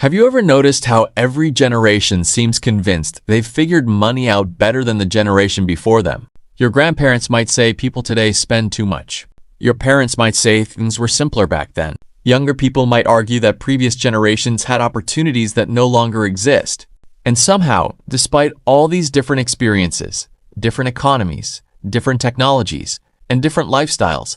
Have you ever noticed how every generation seems convinced they've figured money out better than the generation before them? Your grandparents might say people today spend too much. Your parents might say things were simpler back then. Younger people might argue that previous generations had opportunities that no longer exist. And somehow, despite all these different experiences, different economies, different technologies, and different lifestyles,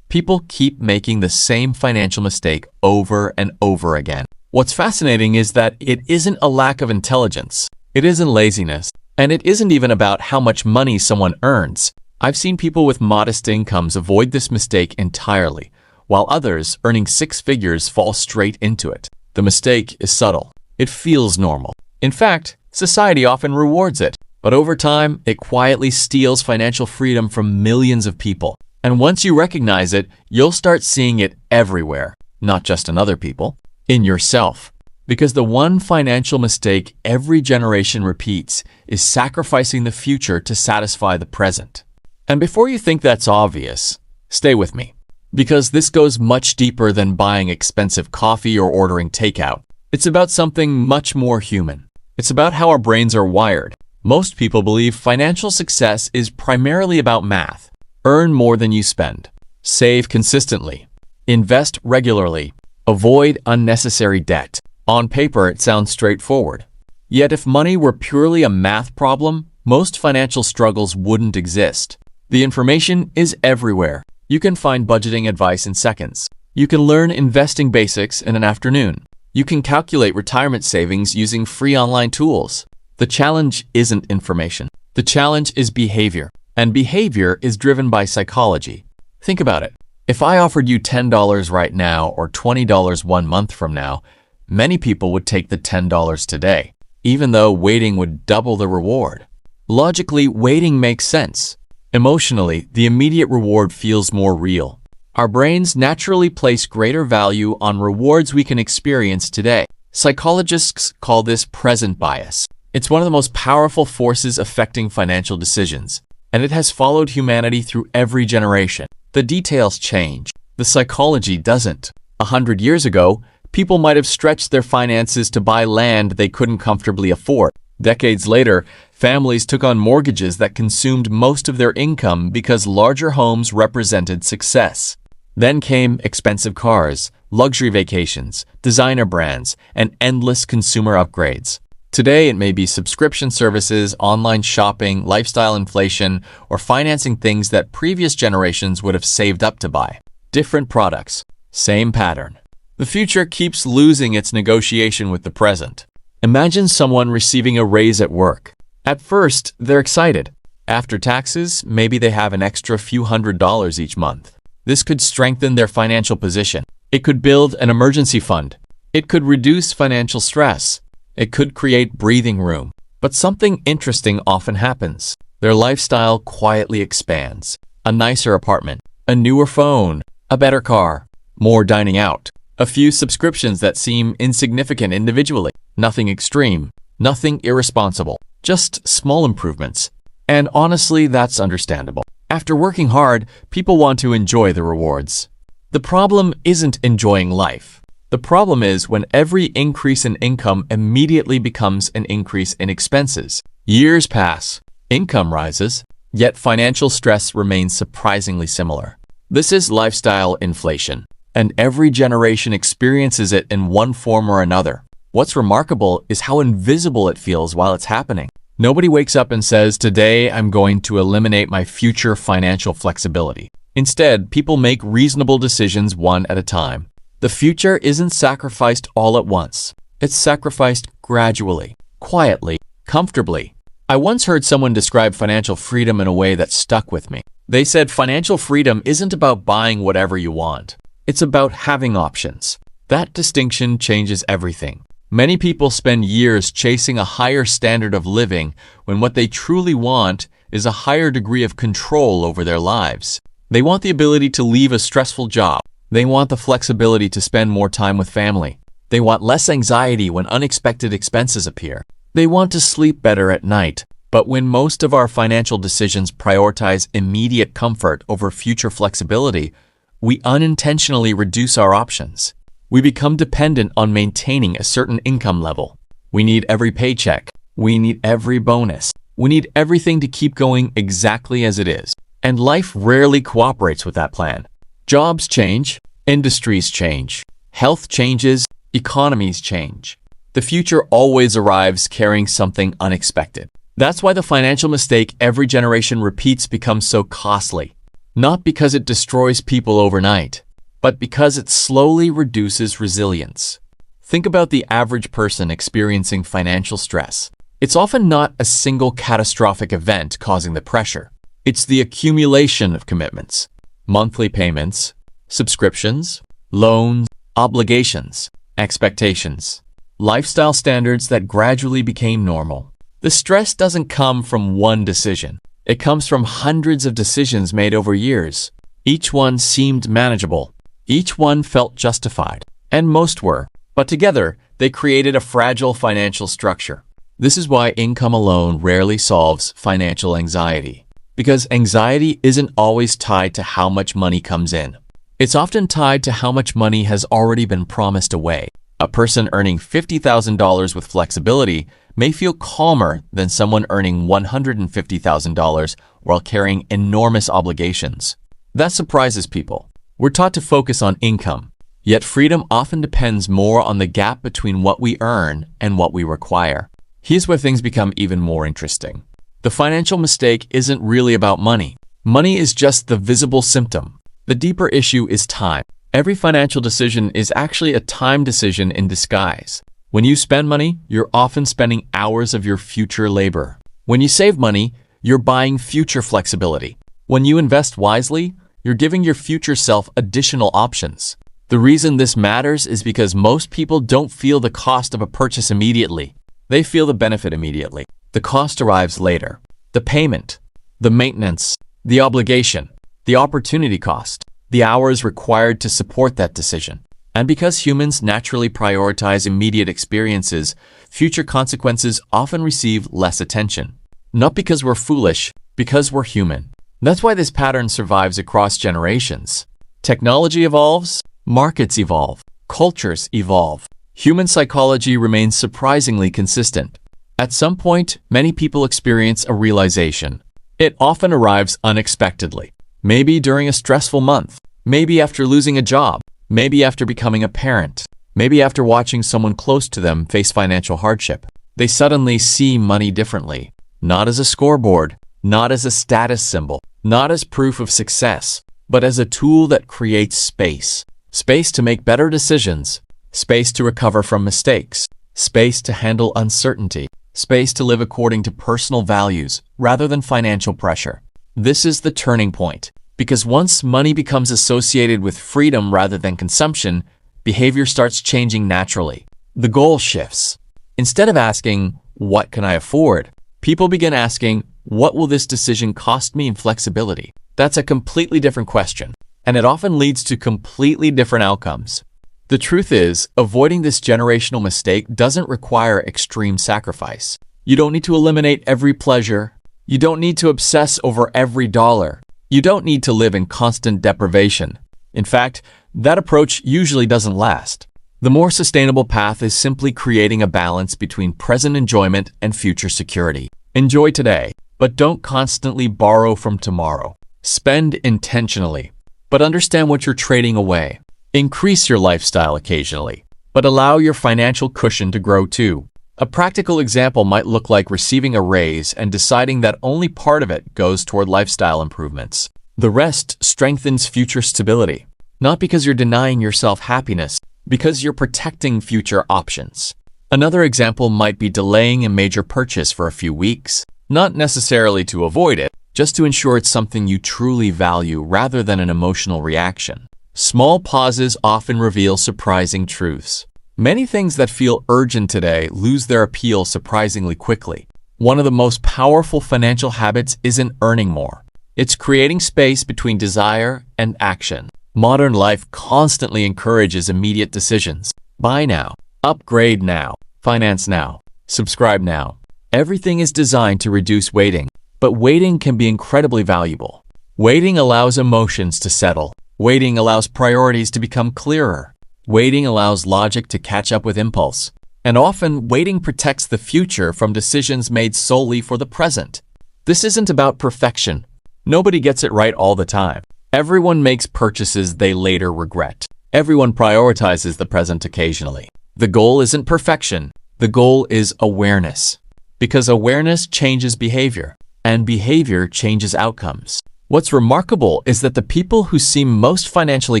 people keep making the same financial mistake over and over again. What's fascinating is that it isn't a lack of intelligence, it isn't laziness, and it isn't even about how much money someone earns. I've seen people with modest incomes avoid this mistake entirely, while others earning six figures fall straight into it. The mistake is subtle. It feels normal. In fact, society often rewards it, but over time, it quietly steals financial freedom from millions of people. And once you recognize it, you'll start seeing it everywhere, not just in other people, in yourself. Because the one financial mistake every generation repeats is sacrificing the future to satisfy the present. And before you think that's obvious, stay with me. Because this goes much deeper than buying expensive coffee or ordering takeout. It's about something much more human. It's about how our brains are wired. Most people believe financial success is primarily about math. Earn more than you spend. Save consistently. Invest regularly. Avoid unnecessary debt. On paper, it sounds straightforward. Yet if money were purely a math problem, most financial struggles wouldn't exist. The information is everywhere. You can find budgeting advice in seconds. You can learn investing basics in an afternoon. You can calculate retirement savings using free online tools. The challenge isn't information. The challenge is behavior. And behavior is driven by psychology. Think about it. If I offered you $10 right now or $20 1 month from now, many people would take the $10 today, even though waiting would double the reward. Logically, waiting makes sense. Emotionally, the immediate reward feels more real. Our brains naturally place greater value on rewards we can experience today. Psychologists call this present bias. It's one of the most powerful forces affecting financial decisions, and it has followed humanity through every generation. The details change. The psychology doesn't. 100 years ago, people might have stretched their finances to buy land they couldn't comfortably afford. Decades later, families took on mortgages that consumed most of their income because larger homes represented success. Then came expensive cars, luxury vacations, designer brands, and endless consumer upgrades. Today, it may be subscription services, online shopping, lifestyle inflation, or financing things that previous generations would have saved up to buy. Different products, same pattern. The future keeps losing its negotiation with the present. Imagine someone receiving a raise at work. At first, they're excited. After taxes, maybe they have an extra few $100s each month. This could strengthen their financial position. It could build an emergency fund. It could reduce financial stress. It could create breathing room. But something interesting often happens. Their lifestyle quietly expands. A nicer apartment, a newer phone, a better car, more dining out, a few subscriptions that seem insignificant individually. Nothing extreme, nothing irresponsible, just small improvements. And honestly, that's understandable. After working hard, people want to enjoy the rewards. The problem isn't enjoying life. The problem is when every increase in income immediately becomes an increase in expenses. Years pass, income rises, yet financial stress remains surprisingly similar. This is lifestyle inflation, and every generation experiences it in one form or another. What's remarkable is how invisible it feels while it's happening. Nobody wakes up and says, "Today I'm going to eliminate my future financial flexibility." Instead, people make reasonable decisions one at a time. The future isn't sacrificed all at once. It's sacrificed gradually, quietly, comfortably. I once heard someone describe financial freedom in a way that stuck with me. They said financial freedom isn't about buying whatever you want. It's about having options. That distinction changes everything. Many people spend years chasing a higher standard of living when what they truly want is a higher degree of control over their lives. They want the ability to leave a stressful job. They want the flexibility to spend more time with family. They want less anxiety when unexpected expenses appear. They want to sleep better at night. But when most of our financial decisions prioritize immediate comfort over future flexibility, we unintentionally reduce our options. We become dependent on maintaining a certain income level. We need every paycheck. We need every bonus. We need everything to keep going exactly as it is. And life rarely cooperates with that plan. Jobs change. Industries change. Health changes. Economies change. The future always arrives carrying something unexpected. That's why the financial mistake every generation repeats becomes so costly. Not because it destroys people overnight, but because it slowly reduces resilience. Think about the average person experiencing financial stress. It's often not a single catastrophic event causing the pressure. It's the accumulation of commitments, monthly payments, subscriptions, loans, obligations, expectations, lifestyle standards that gradually became normal. The stress doesn't come from one decision. It comes from hundreds of decisions made over years. Each one seemed manageable. Each one felt justified. And most were. But together, they created a fragile financial structure. This is why income alone rarely solves financial anxiety. Because anxiety isn't always tied to how much money comes in. It's often tied to how much money has already been promised away. A person earning $50,000 with flexibility may feel calmer than someone earning $150,000 while carrying enormous obligations. That surprises people. We're taught to focus on income, yet freedom often depends more on the gap between what we earn and what we require. Here's where things become even more interesting. The financial mistake isn't really about money. Money is just the visible symptom. The deeper issue is time. Every financial decision is actually a time decision in disguise. When you spend money, you're often spending hours of your future labor. When you save money, you're buying future flexibility. When you invest wisely, you're giving your future self additional options. The reason this matters is because most people don't feel the cost of a purchase immediately. They feel the benefit immediately. The cost arrives later. The payment, the maintenance, the obligation, the opportunity cost, the hours required to support that decision. And because humans naturally prioritize immediate experiences, future consequences often receive less attention. Not because we're foolish, because we're human. That's why this pattern survives across generations. Technology evolves, markets evolve, cultures evolve. Human psychology remains surprisingly consistent. At some point, many people experience a realization. It often arrives unexpectedly. Maybe during a stressful month. Maybe after losing a job. Maybe after becoming a parent. Maybe after watching someone close to them face financial hardship. They suddenly see money differently. Not as a scoreboard, not as a status symbol, not as proof of success, but as a tool that creates space. Space to make better decisions. Space to recover from mistakes. Space to handle uncertainty. Space to live according to personal values rather than financial pressure. This is the turning point. Because once money becomes associated with freedom rather than consumption, behavior starts changing naturally. The goal shifts. Instead of asking, "What can I afford?" people begin asking, "What will this decision cost me in flexibility?" That's a completely different question, and it often leads to completely different outcomes. The truth is, avoiding this generational mistake doesn't require extreme sacrifice. You don't need to eliminate every pleasure. You don't need to obsess over every dollar. You don't need to live in constant deprivation. In fact, that approach usually doesn't last. The more sustainable path is simply creating a balance between present enjoyment and future security. Enjoy today, but don't constantly borrow from tomorrow. Spend intentionally, but understand what you're trading away. Increase your lifestyle occasionally, but allow your financial cushion to grow too. A practical example might look like receiving a raise and deciding that only part of it goes toward lifestyle improvements. The rest strengthens future stability. Not because you're denying yourself happiness, because you're protecting future options. Another example might be delaying a major purchase for a few weeks, not necessarily to avoid it, just to ensure it's something you truly value rather than an emotional reaction. Small pauses often reveal surprising truths. Many things that feel urgent today lose their appeal surprisingly quickly. One of the most powerful financial habits isn't earning more. It's creating space between desire and action. Modern life constantly encourages immediate decisions. Buy now, upgrade now, finance now, subscribe now. Everything is designed to reduce waiting, but waiting can be incredibly valuable. Waiting allows emotions to settle. Waiting allows priorities to become clearer. Waiting allows logic to catch up with impulse. And often, waiting protects the future from decisions made solely for the present. This isn't about perfection. Nobody gets it right all the time. Everyone makes purchases they later regret. Everyone prioritizes the present occasionally. The goal isn't perfection. The goal is awareness. Because awareness changes behavior, and behavior changes outcomes. What's remarkable is that the people who seem most financially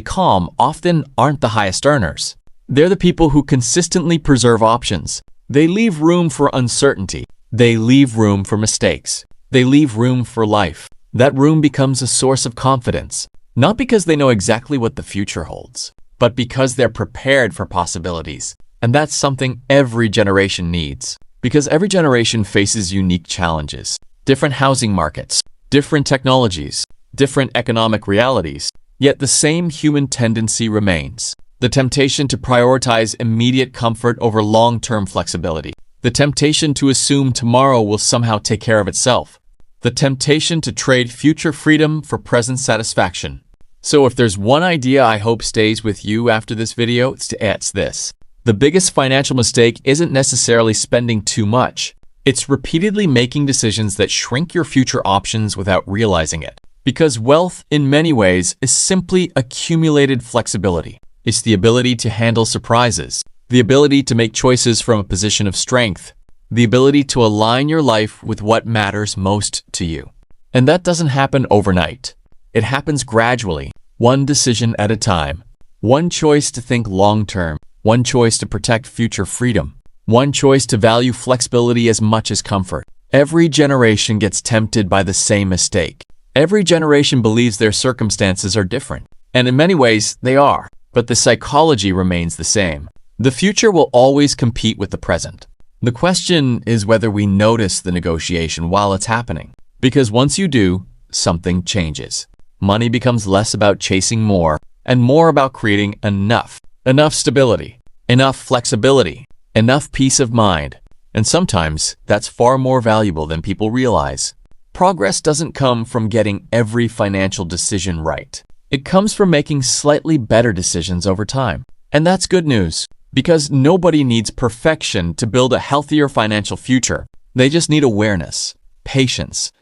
calm often aren't the highest earners. They're the people who consistently preserve options. They leave room for uncertainty. They leave room for mistakes. They leave room for life. That room becomes a source of confidence, not because they know exactly what the future holds, but because they're prepared for possibilities. And that's something every generation needs, because every generation faces unique challenges, different housing markets, different technologies, different economic realities, yet the same human tendency remains. The temptation to prioritize immediate comfort over long-term flexibility. The temptation to assume tomorrow will somehow take care of itself. The temptation to trade future freedom for present satisfaction. So if there's one idea I hope stays with you after this video, it's this. The biggest financial mistake isn't necessarily spending too much. It's repeatedly making decisions that shrink your future options without realizing it. Because wealth, in many ways, is simply accumulated flexibility. It's the ability to handle surprises, the ability to make choices from a position of strength, the ability to align your life with what matters most to you. And that doesn't happen overnight. It happens gradually, one decision at a time. One choice to think long-term, one choice to protect future freedom, one choice to value flexibility as much as comfort. Every generation gets tempted by the same mistake. Every generation believes their circumstances are different. And in many ways, they are. But the psychology remains the same. The future will always compete with the present. The question is whether we notice the negotiation while it's happening. Because once you do, something changes. Money becomes less about chasing more and more about creating enough. Enough stability, enough flexibility, enough peace of mind. And sometimes that's far more valuable than people realize. Progress doesn't come from getting every financial decision right. It comes from making slightly better decisions over time. And that's good news, because nobody needs perfection to build a healthier financial future. They just need awareness, patience,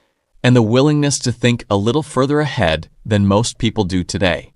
and the willingness to think a little further ahead than most people do today.